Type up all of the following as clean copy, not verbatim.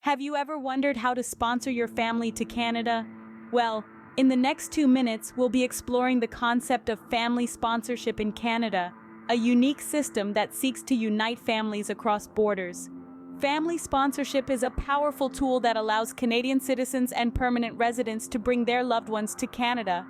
Have you ever wondered how to sponsor your family to Canada? Well, in the next 2 minutes, we'll be exploring the concept of family sponsorship in Canada, a unique system that seeks to unite families across borders. Family sponsorship is a powerful tool that allows Canadian citizens and permanent residents to bring their loved ones to Canada.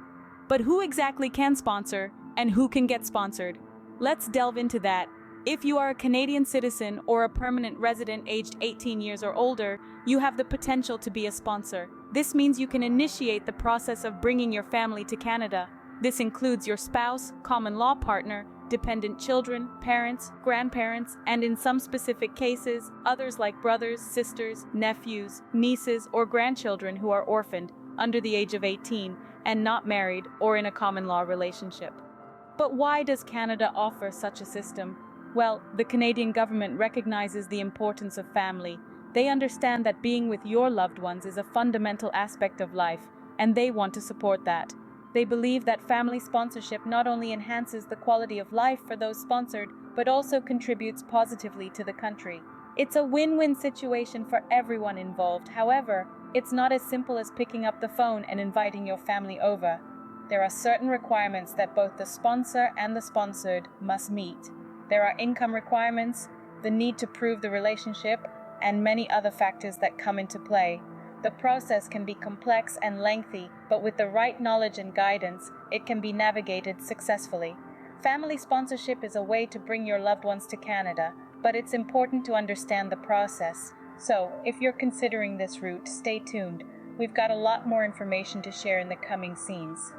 But who exactly can sponsor, and who can get sponsored? Let's delve into that. If you are a Canadian citizen or a permanent resident aged 18 years or older, you have the potential to be a sponsor. This means you can initiate the process of bringing your family to Canada. This includes your spouse, common law partner, dependent children, parents, grandparents, and in some specific cases, others like brothers, sisters, nephews, nieces, or grandchildren who are orphaned, under the age of 18, and not married or in a common law relationship. But why does Canada offer such a system? Well, the Canadian government recognizes the importance of family. They understand that being with your loved ones is a fundamental aspect of life, and they want to support that. They believe that family sponsorship not only enhances the quality of life for those sponsored, but also contributes positively to the country. It's a win-win situation for everyone involved. However, it's not as simple as picking up the phone and inviting your family over. There are certain requirements that both the sponsor and the sponsored must meet. There are income requirements, the need to prove the relationship, and many other factors that come into play. The process can be complex and lengthy, but with the right knowledge and guidance, it can be navigated successfully. Family sponsorship is a way to bring your loved ones to Canada, but it's important to understand the process. So, if you're considering this route, stay tuned. We've got a lot more information to share in the coming scenes.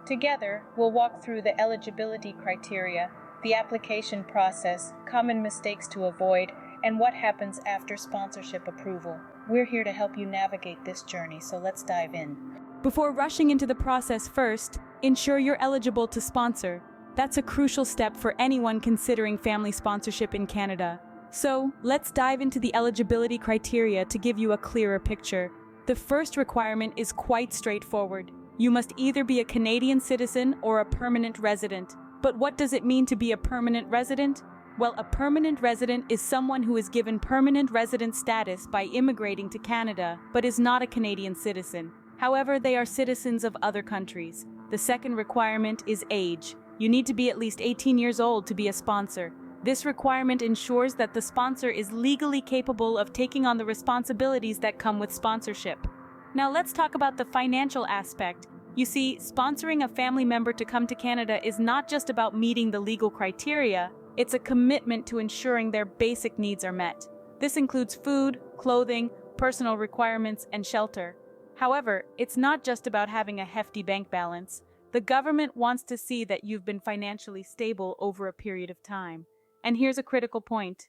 Together, we'll walk through the eligibility criteria, the application process, common mistakes to avoid, and what happens after sponsorship approval. We're here to help you navigate this journey, so let's dive in. Before rushing into the process first, ensure you're eligible to sponsor. That's a crucial step for anyone considering family sponsorship in Canada. So, let's dive into the eligibility criteria to give you a clearer picture. The first requirement is quite straightforward. You must either be a Canadian citizen or a permanent resident. But what does it mean to be a permanent resident? Well, a permanent resident is someone who is given permanent resident status by immigrating to Canada, but is not a Canadian citizen. However, they are citizens of other countries. The second requirement is age. You need to be at least 18 years old to be a sponsor. This requirement ensures that the sponsor is legally capable of taking on the responsibilities that come with sponsorship. Now let's talk about the financial aspect. You see, sponsoring a family member to come to Canada is not just about meeting the legal criteria, it's a commitment to ensuring their basic needs are met. This includes food, clothing, personal requirements, and shelter. However, it's not just about having a hefty bank balance. The government wants to see that you've been financially stable over a period of time. And here's a critical point.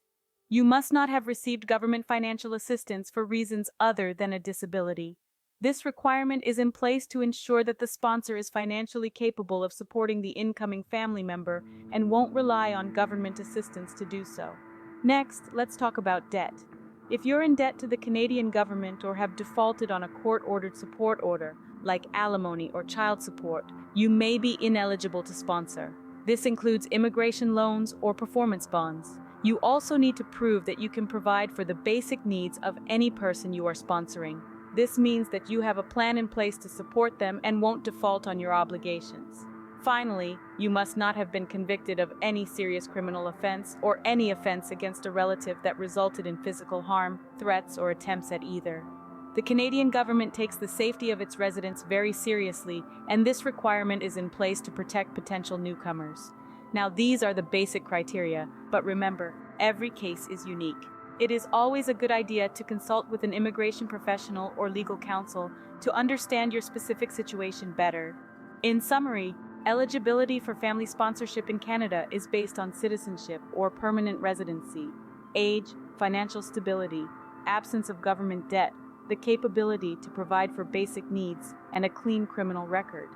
You must not have received government financial assistance for reasons other than a disability. This requirement is in place to ensure that the sponsor is financially capable of supporting the incoming family member and won't rely on government assistance to do so. Next, let's talk about debt. If you're in debt to the Canadian government or have defaulted on a court-ordered support order, like alimony or child support, you may be ineligible to sponsor. This includes immigration loans or performance bonds. You also need to prove that you can provide for the basic needs of any person you are sponsoring. This means that you have a plan in place to support them and won't default on your obligations. Finally, you must not have been convicted of any serious criminal offense or any offense against a relative that resulted in physical harm, threats, or attempts at either. The Canadian government takes the safety of its residents very seriously, and this requirement is in place to protect potential newcomers. Now, these are the basic criteria, but remember, every case is unique. It is always a good idea to consult with an immigration professional or legal counsel to understand your specific situation better. In summary, eligibility for family sponsorship in Canada is based on citizenship or permanent residency, age, financial stability, absence of government debt, the capability to provide for basic needs, and a clean criminal record.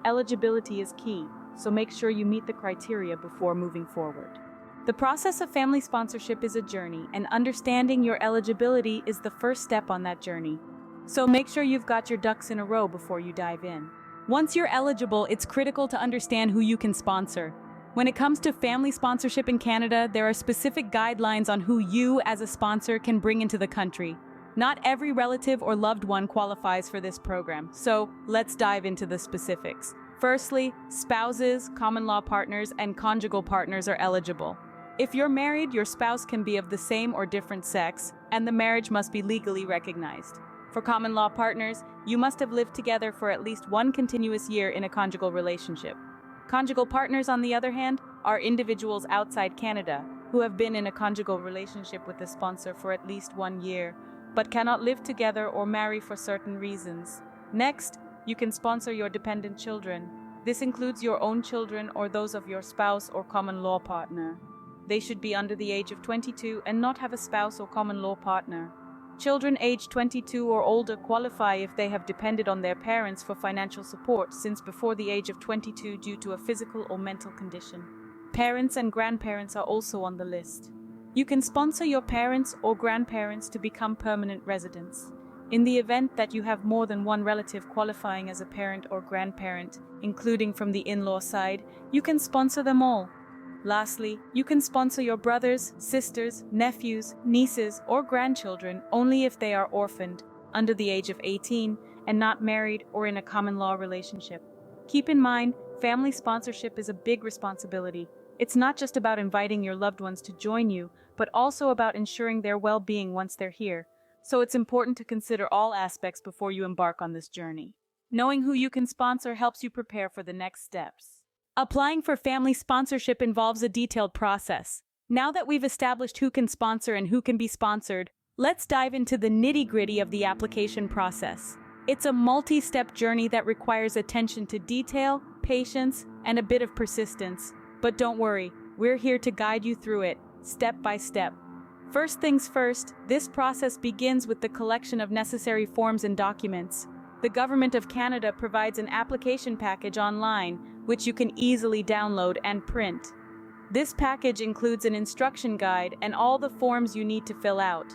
Eligibility is key, so make sure you meet the criteria before moving forward. The process of family sponsorship is a journey, and understanding your eligibility is the first step on that journey. So make sure you've got your ducks in a row before you dive in. Once you're eligible, it's critical to understand who you can sponsor. When it comes to family sponsorship in Canada, there are specific guidelines on who you, as a sponsor, can bring into the country. Not every relative or loved one qualifies for this program, so let's dive into the specifics. Firstly, spouses, common law partners, and conjugal partners are eligible. If you're married, your spouse can be of the same or different sex, and the marriage must be legally recognized. For common law partners, you must have lived together for at least one continuous year in a conjugal relationship. Conjugal partners, on the other hand, are individuals outside Canada who have been in a conjugal relationship with the sponsor for at least 1 year, but cannot live together or marry for certain reasons. Next, you can sponsor your dependent children. This includes your own children or those of your spouse or common law partner. They should be under the age of 22 and not have a spouse or common law partner. Children aged 22 or older qualify if they have depended on their parents for financial support since before the age of 22 due to a physical or mental condition. Parents and grandparents are also on the list. You can sponsor your parents or grandparents to become permanent residents. In the event that you have more than one relative qualifying as a parent or grandparent, including from the in-law side, you can sponsor them all. Lastly, you can sponsor your brothers, sisters, nephews, nieces, or grandchildren only if they are orphaned, under the age of 18, and not married or in a common law relationship. Keep in mind, family sponsorship is a big responsibility. It's not just about inviting your loved ones to join you, but also about ensuring their well-being once they're here. So it's important to consider all aspects before you embark on this journey. Knowing who you can sponsor helps you prepare for the next steps. Applying for family sponsorship involves a detailed process. Now that we've established who can sponsor and who can be sponsored, let's dive into the nitty-gritty of the application process. It's a multi-step journey that requires attention to detail, patience, and a bit of persistence. But don't worry, we're here to guide you through it, step by step. First things first, this process begins with the collection of necessary forms and documents. The Government of Canada provides an application package online, which you can easily download and print. This package includes an instruction guide and all the forms you need to fill out.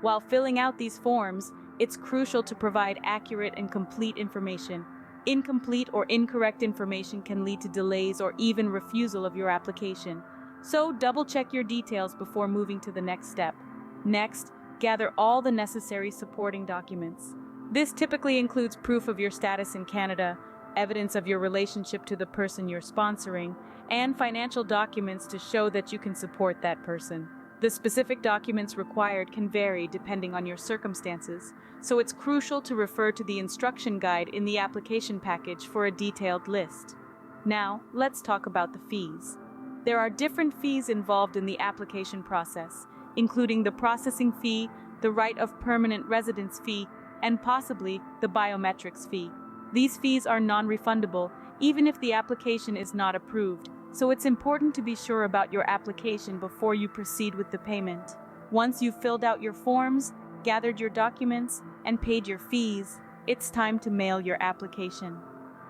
While filling out these forms, it's crucial to provide accurate and complete information. Incomplete or incorrect information can lead to delays or even refusal of your application. So double-check your details before moving to the next step. Next, gather all the necessary supporting documents. This typically includes proof of your status in Canada, evidence of your relationship to the person you're sponsoring, and financial documents to show that you can support that person. The specific documents required can vary depending on your circumstances, so it's crucial to refer to the instruction guide in the application package for a detailed list. Now, let's talk about the fees. There are different fees involved in the application process, including the processing fee, the right of permanent residence fee, and possibly the biometrics fee. These fees are non-refundable, even if the application is not approved, so it's important to be sure about your application before you proceed with the payment. Once you've filled out your forms, gathered your documents, and paid your fees, it's time to mail your application.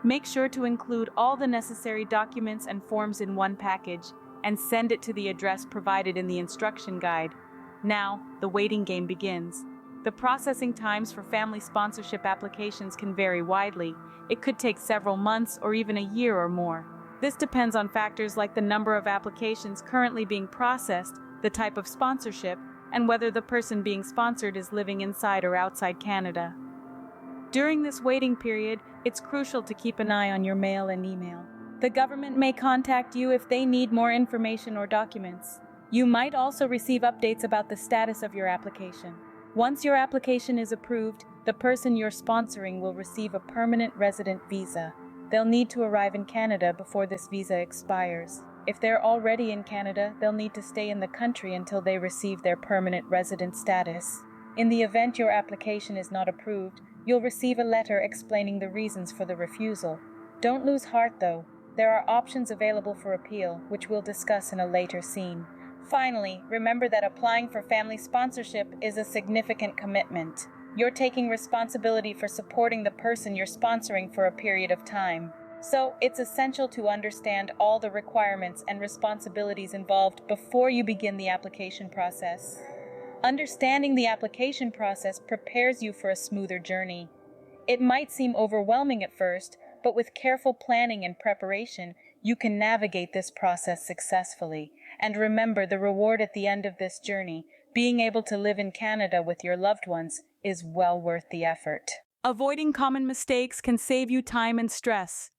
Make sure to include all the necessary documents and forms in one package and send it to the address provided in the instruction guide. Now, the waiting game begins. The processing times for family sponsorship applications can vary widely. It could take several months or even a year or more. This depends on factors like the number of applications currently being processed, the type of sponsorship, and whether the person being sponsored is living inside or outside Canada. During this waiting period, it's crucial to keep an eye on your mail and email. The government may contact you if they need more information or documents. You might also receive updates about the status of your application. Once your application is approved, the person you're sponsoring will receive a permanent resident visa. They'll need to arrive in Canada before this visa expires. If they're already in Canada, they'll need to stay in the country until they receive their permanent resident status. In the event your application is not approved, you'll receive a letter explaining the reasons for the refusal. Don't lose heart though. There are options available for appeal, which we'll discuss in a later scene. Finally, remember that applying for family sponsorship is a significant commitment. You're taking responsibility for supporting the person you're sponsoring for a period of time. So, it's essential to understand all the requirements and responsibilities involved before you begin the application process. Understanding the application process prepares you for a smoother journey. It might seem overwhelming at first, but with careful planning and preparation, you can navigate this process successfully. And remember the reward at the end of this journey. being able to live in Canada with your loved ones is well worth the effort. Avoiding common mistakes can save you time and stress.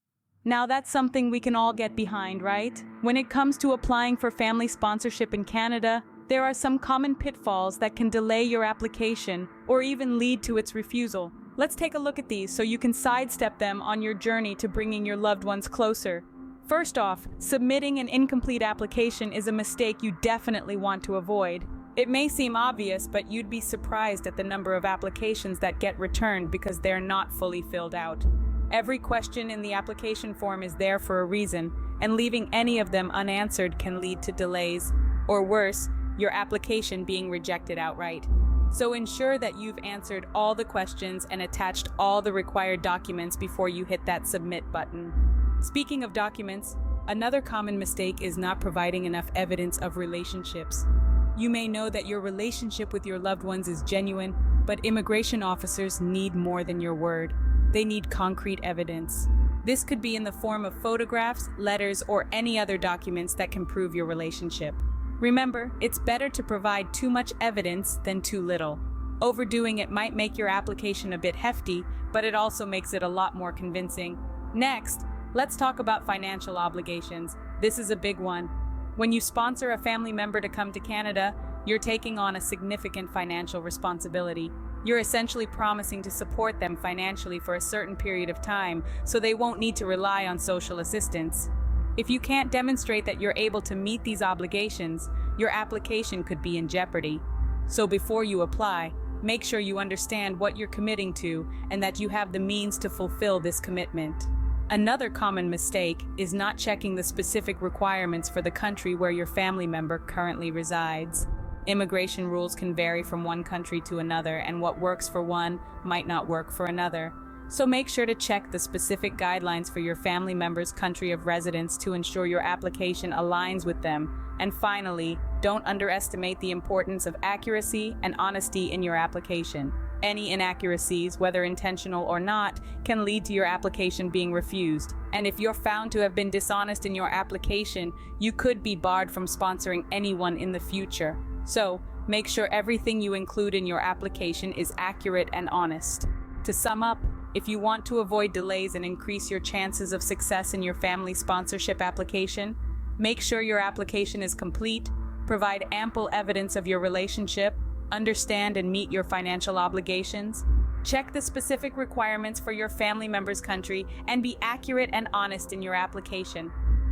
Now that's something we can all get behind, right? When it comes to applying for family sponsorship in Canada, there are some common pitfalls that can delay your application or even lead to its refusal. Let's take a look at these so you can sidestep them on your journey to bringing your loved ones closer. First off, submitting an incomplete application is a mistake you definitely want to avoid. It may seem obvious, but you'd be surprised at the number of applications that get returned because they're not fully filled out. Every question in the application form is there for a reason, and leaving any of them unanswered can lead to delays, or worse, your application being rejected outright. So ensure that you've answered all the questions and attached all the required documents before you hit that submit button. Speaking of documents, another common mistake is not providing enough evidence of relationships. You may know that your relationship with your loved ones is genuine, but immigration officers need more than your word. They need concrete evidence. This could be in the form of photographs, letters, or any other documents that can prove your relationship. Remember, it's better to provide too much evidence than too little. Overdoing it might make your application a bit hefty, but it also makes it a lot more convincing. Next, let's talk about financial obligations. This is a big one. When you sponsor a family member to come to Canada, you're taking on a significant financial responsibility. You're essentially promising to support them financially for a certain period of time, so they won't need to rely on social assistance. If you can't demonstrate that you're able to meet these obligations, your application could be in jeopardy. So before you apply, make sure you understand what you're committing to and that you have the means to fulfill this commitment. Another common mistake is not checking the specific requirements for the country where your family member currently resides. Immigration rules can vary from one country to another, and what works for one might not work for another. So make sure to check the specific guidelines for your family member's country of residence to ensure your application aligns with them. And finally, don't underestimate the importance of accuracy and honesty in your application. Any inaccuracies, whether intentional or not, can lead to your application being refused. And if you're found to have been dishonest in your application, you could be barred from sponsoring anyone in the future. So, make sure everything you include in your application is accurate and honest. To sum up, if you want to avoid delays and increase your chances of success in your family sponsorship application, make sure your application is complete, provide ample evidence of your relationship, understand and meet your financial obligations, check the specific requirements for your family member's country, and be accurate and honest in your application.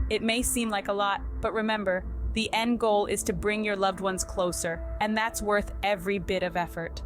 It may seem like a lot, but remember, the end goal is to bring your loved ones closer, and that's worth every bit of effort.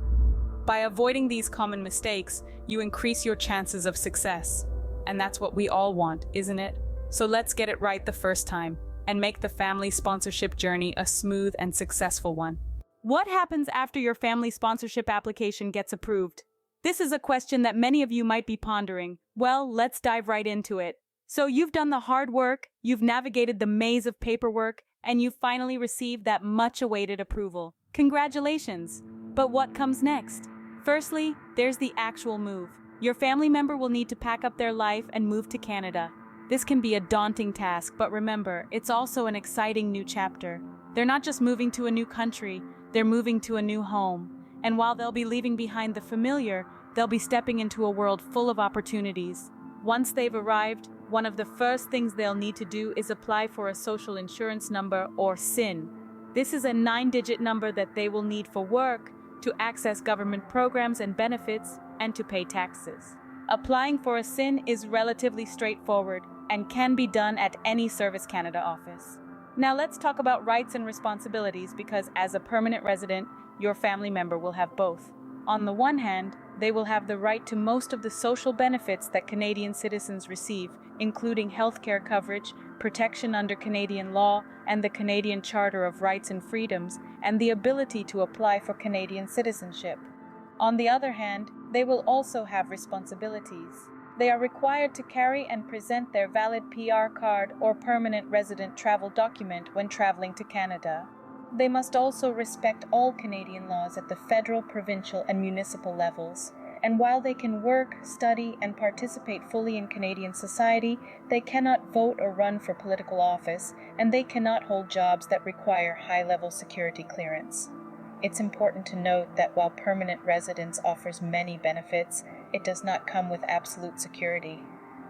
By avoiding these common mistakes, you increase your chances of success. And that's what we all want, isn't it? So let's get it right the first time and make the family sponsorship journey a smooth and successful one. What happens after your family sponsorship application gets approved? This is a question that many of you might be pondering. Well, let's dive right into it. So you've done the hard work, you've navigated the maze of paperwork, and you've finally received that much-awaited approval. Congratulations! But what comes next? Firstly, there's the actual move. Your family member will need to pack up their life and move to Canada. This can be a daunting task, but remember, it's also an exciting new chapter. They're not just moving to a new country, they're moving to a new home. And while they'll be leaving behind the familiar, they'll be stepping into a world full of opportunities. Once they've arrived, one of the first things they'll need to do is apply for a social insurance number, or SIN. This is a 9-digit number that they will need for work, to access government programs and benefits, and to pay taxes. Applying for a SIN is relatively straightforward and can be done at any Service Canada office. Now let's talk about rights and responsibilities, because as a permanent resident, your family member will have both. On the one hand, they will have the right to most of the social benefits that Canadian citizens receive, including healthcare coverage, protection under Canadian law, and the Canadian Charter of Rights and Freedoms, and the ability to apply for Canadian citizenship. On the other hand, they will also have responsibilities. They are required to carry and present their valid PR card or permanent resident travel document when traveling to Canada. They must also respect all Canadian laws at the federal, provincial, and municipal levels. And while they can work, study, and participate fully in Canadian society, they cannot vote or run for political office, and they cannot hold jobs that require high-level security clearance. It's important to note that while permanent residence offers many benefits, it does not come with absolute security.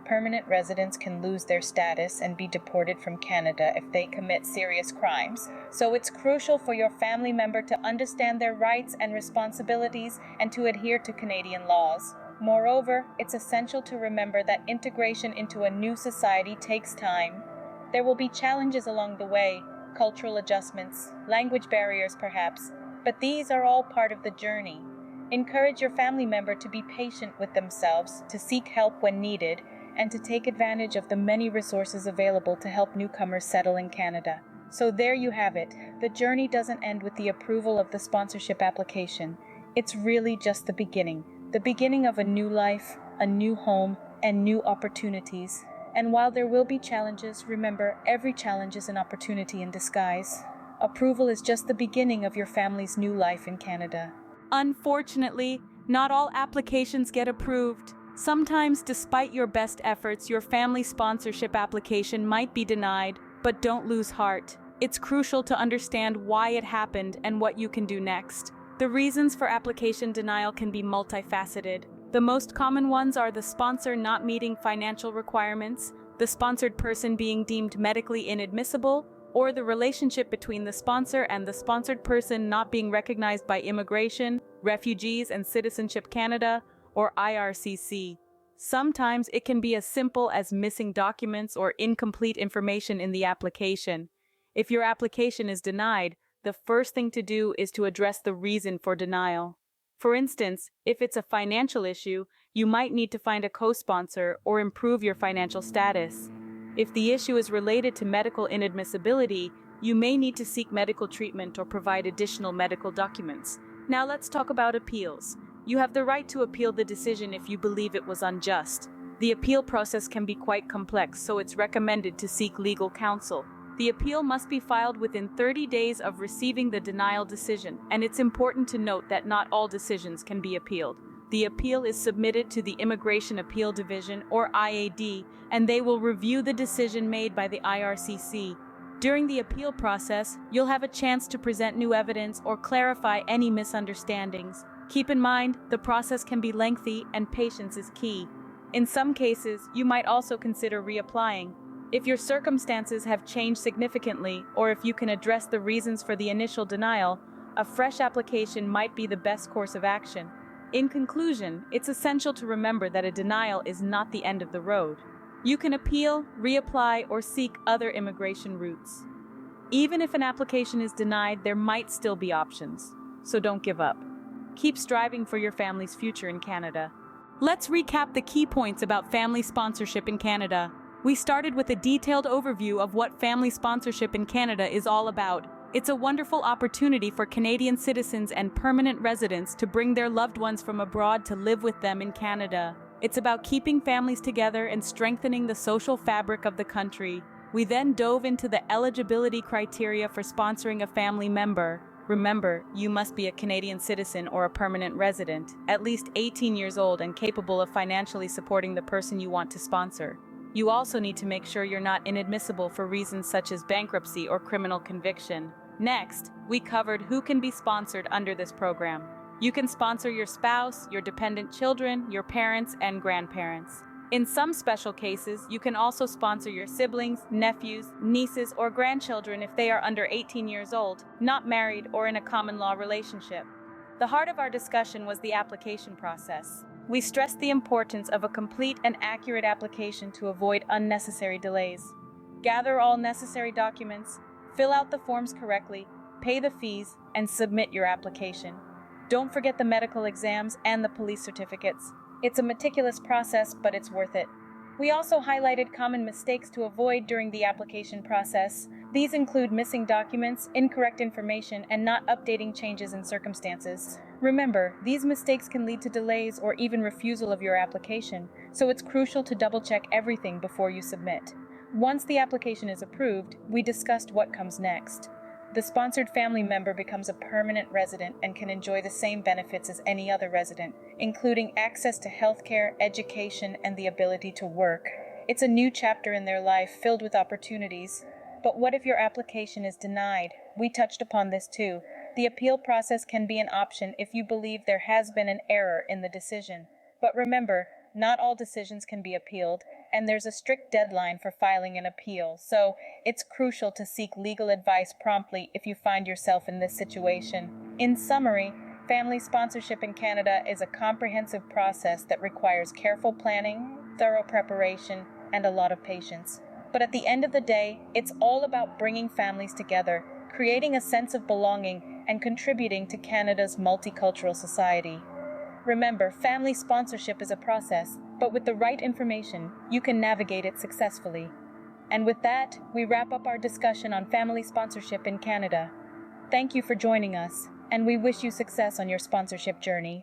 Permanent residents can lose their status and be deported from Canada if they commit serious crimes, so it's crucial for your family member to understand their rights and responsibilities and to adhere to Canadian laws. Moreover, it's essential to remember that integration into a new society takes time. There will be challenges along the way, cultural adjustments, language barriers perhaps, but these are all part of the journey. Encourage your family member to be patient with themselves, to seek help when needed, and to take advantage of the many resources available to help newcomers settle in Canada. So there you have it. The journey doesn't end with the approval of the sponsorship application. It's really just the beginning of a new life, a new home, and new opportunities. And while there will be challenges, remember, every challenge is an opportunity in disguise. Approval is just the beginning of your family's new life in Canada. Unfortunately, not all applications get approved. Sometimes, despite your best efforts, your family sponsorship application might be denied, but don't lose heart. It's crucial to understand why it happened and what you can do next. The reasons for application denial can be multifaceted. The most common ones are the sponsor not meeting financial requirements, the sponsored person being deemed medically inadmissible, or the relationship between the sponsor and the sponsored person not being recognized by Immigration, Refugees and Citizenship Canada, or IRCC. Sometimes it can be as simple as missing documents or incomplete information in the application. If your application is denied, the first thing to do is to address the reason for denial. For instance, if it's a financial issue, you might need to find a co-sponsor or improve your financial status. If the issue is related to medical inadmissibility, you may need to seek medical treatment or provide additional medical documents. Now let's talk about appeals. You have the right to appeal the decision if you believe it was unjust. The appeal process can be quite complex, so it's recommended to seek legal counsel. The appeal must be filed within 30 days of receiving the denial decision, and it's important to note that not all decisions can be appealed. The appeal is submitted to the Immigration Appeal Division, or IAD, and they will review the decision made by the IRCC. During the appeal process, you'll have a chance to present new evidence or clarify any misunderstandings. Keep in mind, the process can be lengthy and patience is key. In some cases, you might also consider reapplying. If your circumstances have changed significantly, or if you can address the reasons for the initial denial, a fresh application might be the best course of action. In conclusion, it's essential to remember that a denial is not the end of the road. You can appeal, reapply, or seek other immigration routes. Even if an application is denied, there might still be options, so don't give up. Keep striving for your family's future in Canada. Let's recap the key points about family sponsorship in Canada. We started with a detailed overview of what family sponsorship in Canada is all about. It's a wonderful opportunity for Canadian citizens and permanent residents to bring their loved ones from abroad to live with them in Canada. It's about keeping families together and strengthening the social fabric of the country. We then dove into the eligibility criteria for sponsoring a family member. Remember, you must be a Canadian citizen or a permanent resident, at least 18 years old and capable of financially supporting the person you want to sponsor. You also need to make sure you're not inadmissible for reasons such as bankruptcy or criminal conviction. Next, we covered who can be sponsored under this program. You can sponsor your spouse, your dependent children, your parents, and grandparents. In some special cases, you can also sponsor your siblings, nephews, nieces, or grandchildren if they are under 18 years old, not married, or in a common law relationship. The heart of our discussion was the application process. We stressed the importance of a complete and accurate application to avoid unnecessary delays. Gather all necessary documents, fill out the forms correctly, pay the fees, and submit your application. Don't forget the medical exams and the police certificates. It's a meticulous process, but it's worth it. We also highlighted common mistakes to avoid during the application process. These include missing documents, incorrect information, and not updating changes in circumstances. Remember, these mistakes can lead to delays or even refusal of your application, so it's crucial to double-check everything before you submit. Once the application is approved, we discussed what comes next. The sponsored family member becomes a permanent resident and can enjoy the same benefits as any other resident, including access to healthcare, education, and the ability to work. It's a new chapter in their life filled with opportunities. But what if your application is denied? We touched upon this too. The appeal process can be an option if you believe there has been an error in the decision. But remember, not all decisions can be appealed, and there's a strict deadline for filing an appeal, so it's crucial to seek legal advice promptly if you find yourself in this situation. In summary, family sponsorship in Canada is a comprehensive process that requires careful planning, thorough preparation, and a lot of patience. But at the end of the day, it's all about bringing families together, creating a sense of belonging, and contributing to Canada's multicultural society. Remember, family sponsorship is a process, but with the right information, you can navigate it successfully. And with that, we wrap up our discussion on family sponsorship in Canada. Thank you for joining us, and we wish you success on your sponsorship journey.